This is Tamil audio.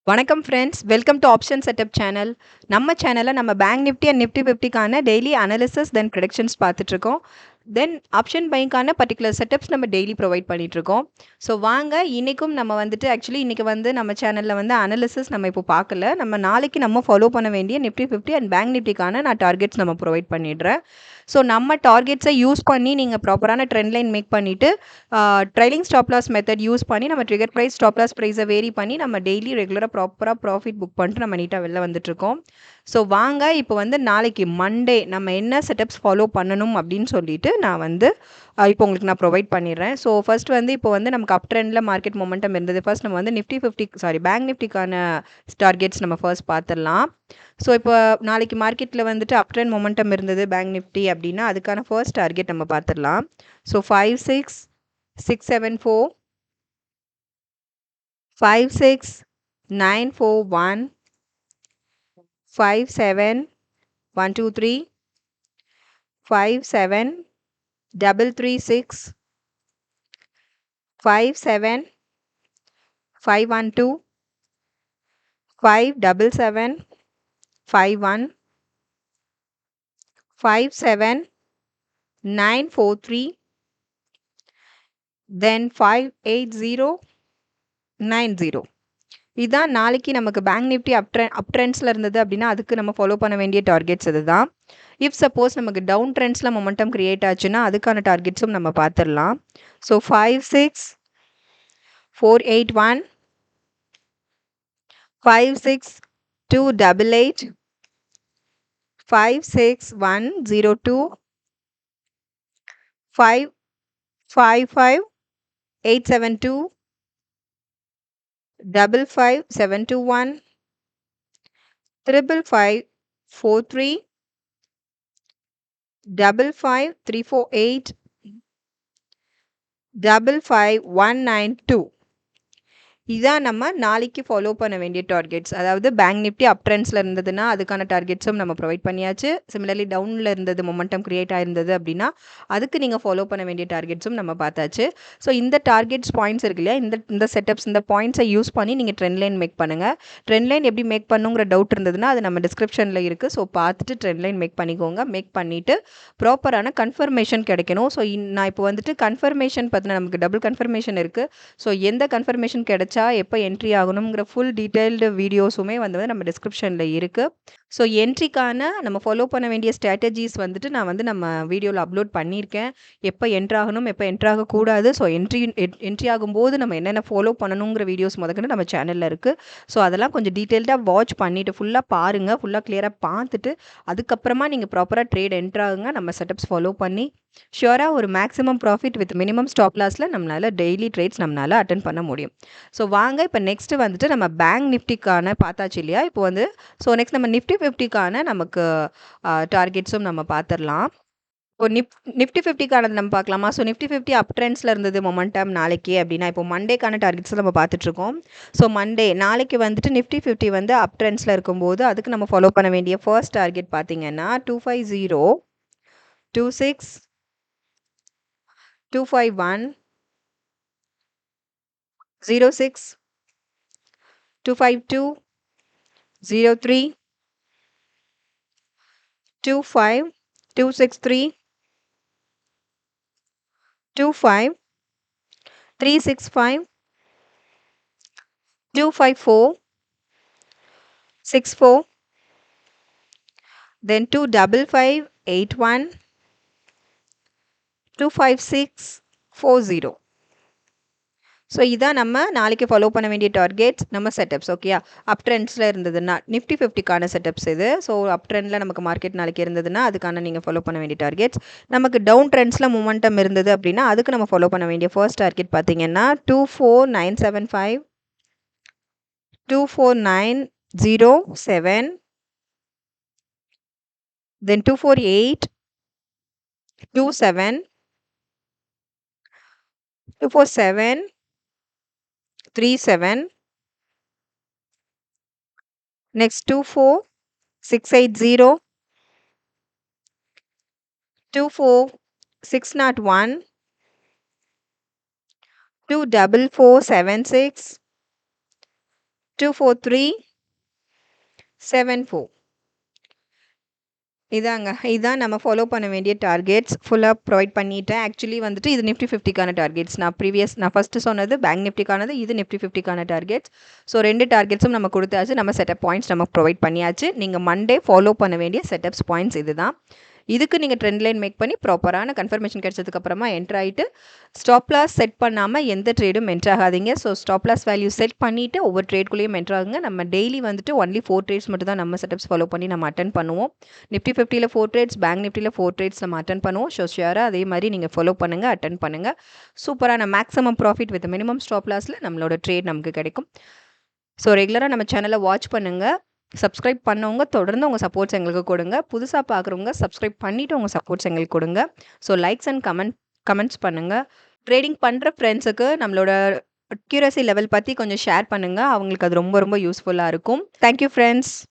வணக்கம் friends, welcome to option setup channel. நம்ம சேனலில் நம்ம பேங்க் நிஃப்டி அண்ட் நிஃப்டி 50க்கான டெய்லி அனாலிசிஸ் தென் ப்ரெடிக்ஷன்ஸ் பார்த்துட்ருக்கோம். தென் ஆப்ஷன் பைக்கான பர்டிகுலர் செட்டப்ஸ் நம்ம டெய்லி ப்ரொவைட் பண்ணிகிட்ருக்கோம். ஸோ வாங்க, இன்றைக்கும் நம்ம வந்துட்டு ஆக்சுவலி இன்றைக்கி வந்து நம்ம சேனலில் வந்து அனாலிசிஸ் நம்ம இப்போ பார்க்கல. நம்ம நாளைக்கு நம்ம ஃபாலோ பண்ண வேண்டிய நிஃப்டி 50 அண்ட் பேங்க் நிஃப்டிக்கான நான் டார்கெட்ஸ் நம்ம ப்ரொவைட் பண்ணிடுறேன். ஸோ நம்ம டார்கெட்ஸை யூஸ் பண்ணி நீங்கள் ப்ராப்பரான ட்ரெண்ட் லைன் மேக் பண்ணிவிட்டு trailing stop loss method use பண்ணி நம்ம ட்ரிகர் ப்ரைஸ் ஸ்டாப் லாஸ் ப்ரைஸை வேரி பண்ணி நம்ம டெய்லி ரெகுலராக ப்ராப்பராக ப்ராஃபிட் புக் பண்ணிட்டு நம்ம நீட்டாக வெளில வந்துட்டுருக்கோம். ஸோ வாங்க, இப்போ வந்து நாளைக்கு மண்டே நம்ம என்ன செட்டப்ஸ் ஃபாலோ பண்ணணும் அப்படின்னு சொல்லிட்டு நான் வந்து இப்போ உங்களுக்கு நான் ப்ரொவைட் பண்ணிடுறேன். ஸோ ஃபர்ஸ்ட் வந்து இப்போ வந்து நமக்கு அப் ட்ரெண்டில் மார்க்கெட் மொமெண்டம் இருந்தது. ஃபர்ஸ்ட் நம்ம வந்து நிஃப்டி 50 பேங்க் நிஃப்டிக்கான டார்கெட்ஸ் நம்ம ஃபர்ஸ்ட் பார்த்துடலாம். ஸோ இப்போ நாளைக்கு மார்க்கெட்டில் வந்துட்டு அப் ட்ரெண்ட் மொமெண்டம் இருந்தது பேங்க் நிஃப்டி அப்படின்னா அதுக்கான ஃபர்ஸ்ட் டார்கெட் நம்ம பார்த்துடலாம். ஸோ 56674 56941 57123 57336 57512 57751 57943 தென் 58090. இதான் நாளைக்கு நமக்கு பேங்க் நிஃப்டி அப் ட்ரெண்ட்ஸில் இருந்தது அப்படின்னா அதுக்கு நம்ம ஃபாலோ பண்ண வேண்டிய டார்கெட்ஸ் இதுதான். இஃப் சப்போஸ் நமக்கு டவுன் ட்ரெண்ட்ஸில் மொமெண்டம் கிரியேட் ஆச்சுன்னா அதுக்கான டார்கெட்ஸும் நம்ம பார்த்துடலாம். ஸோ 56481 56288 56102 555872 55721 55543 55348 55192. இதான் நம்ம நாளைக்கு ஃபாலோ பண்ண வேண்டிய டார்கெட்ஸ். அதாவது பேங்க் நிஃப்டி அப் ட்ரெண்ட்ஸில் இருந்ததுன்னா அதுக்கான டார்கெட்ஸும் நம்ம ப்ரொவைட் பண்ணியாச்சு. சிமிலர்லி டவுனில் இருந்தது மொமெண்டம் கிரியேட் ஆயிருந்தது அப்படின்னா அதுக்கு நீங்கள் ஃபாலோ பண்ண வேண்டிய டார்கெட்ஸும் நம்ம பார்த்தாச்சு. ஸோ இந்த டார்கெட்ஸ் பாயிண்ட்ஸ் இருக்கு இல்லையா, இந்த செட்டப்ஸ் இந்த பாயிண்ட்ஸை யூஸ் பண்ணி நீங்கள் ட்ரெண்ட் லைன் மேக் பண்ணுங்கள். ட்ரெண்ட் லைன் எப்படி மேக் பண்ணுங்கிற டவுட் இருந்ததுன்னா அது நம்ம டிஸ்கிரிப்ஷனில் இருக்குது. ஸோ பார்த்துட்டு ட்ரெண்ட் லைன் மேக் பண்ணிக்கோங்க. மேக் பண்ணிவிட்டு ப்ராப்பரான கன்ஃபர்மேஷன் கிடைக்கணும். ஸோ நான் இப்போ வந்துட்டு கன்ஃபர்மேஷன் பார்த்தினா நமக்கு டபுள் கன்ஃபர்மேஷன் இருக்குது. ஸோ எந்த கன்ஃபர்மேஷன் கிடைச்சா எப்போ என்ட்ரி ஆகணுங்கிற ஃபுல் டீட்டெயில்டு வீடியோஸுமே வந்து நம்ம டிஸ்கிரிப்ஷனில் இருக்குது. ஸோ என்ட்ரிக்கான நம்ம ஃபாலோ பண்ண வேண்டிய ஸ்ட்ராட்டஜிஸ் வந்துட்டு நான் வந்து நம்ம வீடியோவில் அப்லோட் பண்ணியிருக்கேன். எப்போ என்ட்ரு ஆகணும், எப்போ என்ட்ரு ஆகக்கூடாது, ஸோ என்ட்ரி ஆகும்போது நம்ம என்னென்ன ஃபாலோ பண்ணணுங்கிற வீடியோஸ் முதற்கொண்டு நம்ம சேனலில் இருக்குது. ஸோ அதெல்லாம் கொஞ்சம் டீட்டெயில்டாக வாட்ச் பண்ணிவிட்டு ஃபுல்லாக பாருங்கள். ஃபுல்லாக கிளியராக பார்த்துட்டு அதுக்கப்புறமா நீங்கள் ப்ராப்பராக ட்ரேட் என்ட்ரு ஆகுங்க. நம்ம செட்டப்ஸ் ஃபாலோ பண்ணி ஷியோராக ஒரு maximum profit with minimum stop லாஸில் நம்மளால் டெய்லி ட்ரேட்ஸ் நம்மளால் அட்டன் பண்ண முடியும். ஸோ வாங்க, இப்போ நெக்ஸ்ட்டு வந்துட்டு நம்ம பேங்க் நிஃப்டிக்கான பார்த்தாச்சு இல்லையா. இப்போ வந்து ஸோ நெக்ஸ்ட் நம்ம நிஃப்டி 50க்கான நமக்கு டார்கெட்ஸும் நம்ம பார்த்துடலாம். இப்போ நிஃப்டி 50க்கானது நம்ம பார்க்கலாமா. ஸோ நிஃப்டி 50 அப் ட்ரெண்ட்ஸில் இருந்தது மொமெண்டம் நாளைக்கு அப்படின்னா இப்போ மண்டேக்கான டார்கெட்ஸ் நம்ம பார்த்துட்ருக்கோம். ஸோ மண்டே நாளைக்கு வந்துட்டு நிஃப்டி 50 வந்து அப் ட்ரெண்ட்ஸில் இருக்கும்போது அதுக்கு நம்ம ஃபாலோ பண்ண வேண்டிய ஃபர்ஸ்ட் டார்கெட் பார்த்தீங்கன்னா 250 26 251 06 252 03 25 263 25 365 254 64 then 25581 25640. ஸோ இதான் நம்ம நாளைக்கு ஃபாலோ பண்ண வேண்டிய டார்கெட்ஸ் நம்ம செட்டப்ஸ். ஓகேயா, அப் ட்ரெண்ட்ஸில் இருந்ததுன்னா நிஃப்டி 50க்கான செட்டப்ஸ் இது. ஸோ அப் ட்ரெண்டில் நமக்கு மார்க்கெட் நாளைக்கு இருந்ததுன்னா அதுக்கான நீங்கள் ஃபாலோ பண்ண வேண்டிய டார்கெட்ஸ். நமக்கு டவுன் ட்ரெண்ட்ஸில் மூமெண்டம் இருந்தது அப்படின்னா அதுக்கு நம்ம ஃபாலோ பண்ண வேண்டிய ஃபர்ஸ்ட் டார்கெட் பார்த்தீங்கன்னா 24975 24907 then 248 27 247 37 நெக்ஸ்ட் 24680, 24601, 24476, 24374. இதான் நம்ம ஃபாலோ பண்ண வேண்டிய டார்கெட்ஸ் ஃபுல்லாக ப்ரொவைட் பண்ணிட்டேன். ஆக்சுவலி வந்துட்டு இது நிஃப்டி 50க்கான டார்கெட்ஸ். நான் ஃபஸ்ட்டு சொன்னது பேங்க் நிஃப்டிக்கானது, இது நிஃப்டி 50க்கான டார்கெட்ஸ். ஸோ 2 டார்கெட்ஸும் நம்ம கொடுத்தாச்சு. நம்ம செட்டப் பாயிண்ட்ஸ் நம்ம ப்ரொவைட் பண்ணியாச்சு. நீங்கள் மண்டே ஃபாலோ பண்ண வேண்டிய செட்டப்ஸ் பாயிண்ட்ஸ் இதுதான். இதுக்கு நீங்கள் ட்ரெண்ட் லைன் மேக் பண்ணி ப்ராப்பரான கன்ஃபர்மேஷன் கிடைச்சதுக்கப்புறமா என்ட்ரு ஆகிட்டு ஸ்டாப் லாஸ் செட் பண்ணாமல் எந்த ட்ரேடும் என்ட்ரு ஆகாதீங்க. So stop loss value set பண்ணிவிட்டு ஒவ்வொரு ட்ரேட்குள்ளேயும் என்ட்ரு ஆகுங்க. நம்ம டெய்லி வந்துட்டு ஒன்லி 4 ட்ரேட்ஸ் மட்டும் தான் நம்ம செட்டப்ஸ் ஃபாலோ பண்ணி நம்ம அட்டன் பண்ணுவோம். நிஃப்டி 50ல் 4 ட்ரேட்ஸ், பேங்க் நிஃப்டியில் 4 ட்ரேட்ஸ் நம்ம அட்டன் பண்ணுவோம். ஸோ ஷியராக அதே மாதிரி நீங்கள் ஃபாலோ பண்ணுங்கள், அட்டன் பண்ணுங்கள். சூப்பரான maximum profit with minimum stop லாஸில் நம்மளோட ட்ரேட் நமக்கு கிடைக்கும். ஸோ ரெகுலராக நம்ம சேனலை வாட்ச் பண்ணுங்கள். சப்ஸ்கிரைப் பண்ணவங்க தொடர்ந்து உங்கள் சப்போர்ட்ஸ் எங்களுக்கு கொடுங்க. புதுசாக பார்க்குறவங்க சப்ஸ்கிரைப் பண்ணிவிட்டு உங்கள் சப்போர்ட்ஸ் எங்களுக்கு கொடுங்க. ஸோ லைக்ஸ் அண்ட் கமெண்ட்ஸ் பண்ணுங்கள். ட்ரேடிங் பண்ணுற ஃப்ரெண்ட்ஸுக்கு நம்மளோட அக்யூரசி லெவல் பற்றி கொஞ்சம் ஷேர் பண்ணுங்கள். அவங்களுக்கு அது ரொம்ப ரொம்ப யூஸ்ஃபுல்லாக இருக்கும். Thank you friends.